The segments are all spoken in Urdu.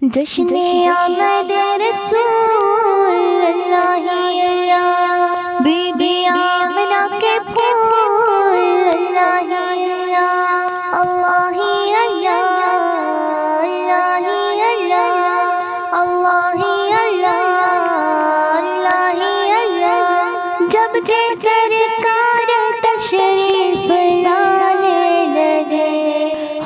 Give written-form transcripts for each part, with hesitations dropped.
جشن آمد رسول اللہ اللہ، بی بی آمنہ کے پھول اللہ اللہ، اللہ اللہ، اللہ اللہ، اللہ اللہ، اللہ اللہ۔ جب سرکار تشریف لانے لگے،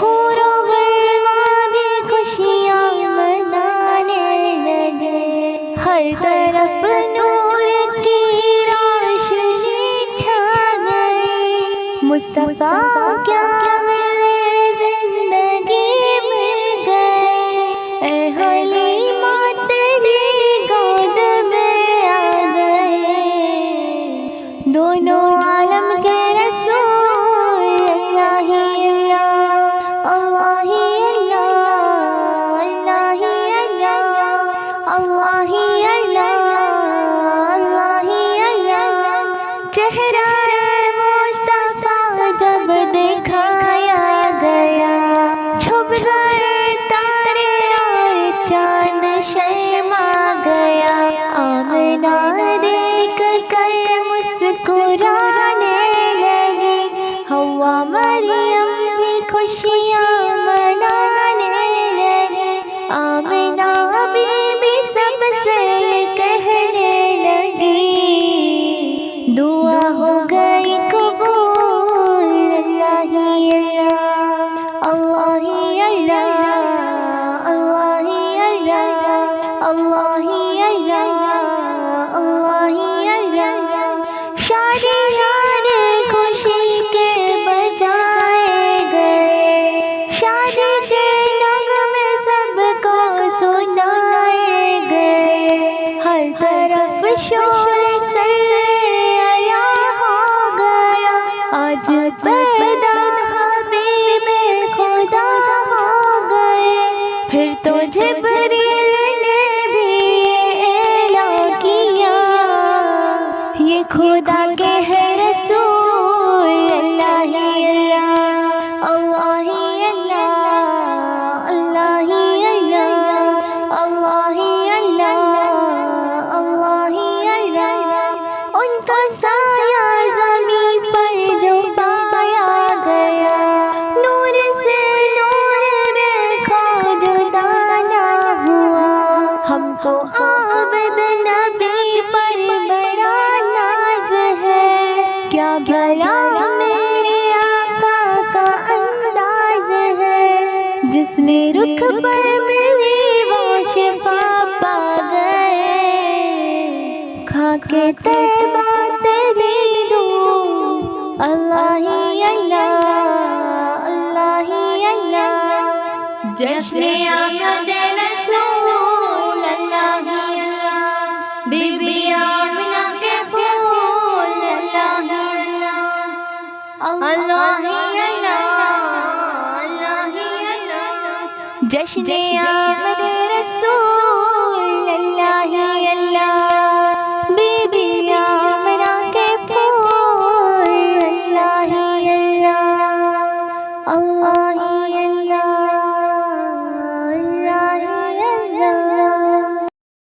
حور و غلمان بھی خوشیاں منانے لگے، ہر طرف نور کی روشنی چھا گئی، مصطفیٰ کیا ملے زندگی مل گئے، اے حلیمہ تیری گود میں آ گئے، دونوں عالم کے رسول اللہ اللہ، اللہ اللہ، اللہ اللہ، اللہ اللہ۔ چہرہ مصطفیٰ جب دکھایا گیا، چھپ گئے تارے اور چاند شرما گیا، آمنہ دیکھ کر مسکرانے لگی، حوا مریم بھی خوشیاں منانے لگی، آمنہ بی سب سے کہنے لگی، دعا ہو گئی قبول اللہ اللہ، اللہ اللہ، اللہ اللہ، اللہ اللہ۔ شادیاں خوشی کے بجائے گئے، شادی کے نغمے سب کو سنائے گئے، ہر طرف شور سریا ہو گیا، آج پیدا حبیب خدا ہو گئے۔ پھر تو جبریل نے بھی اعلان کیا، یہ خدا کے ہے رسول اللہ اللہ، اللہ اللہ، اللہ اللہ، اللہ اللہ، اللہ اللہ۔ ان کا سایہ زمین پر جو پایا گیا، نور سے نور دیکھا جدا نہ ہوا، ہم کو عابد نبی پر بڑا ناز ہے، کیا بھلا میرے آقا کا انداز ہے، جس نے رخ پر ملی وہ شفا پا گئے، کھا کے طیبہ تیری دودھ اللہ اللہ، اللہ اللہ۔ جشن آمد رسول اللہ اللہ، بی بی آمنہ کے پھول اللہ اللہ، اللہ اللہ، اللہ اللہ۔ جشن آمد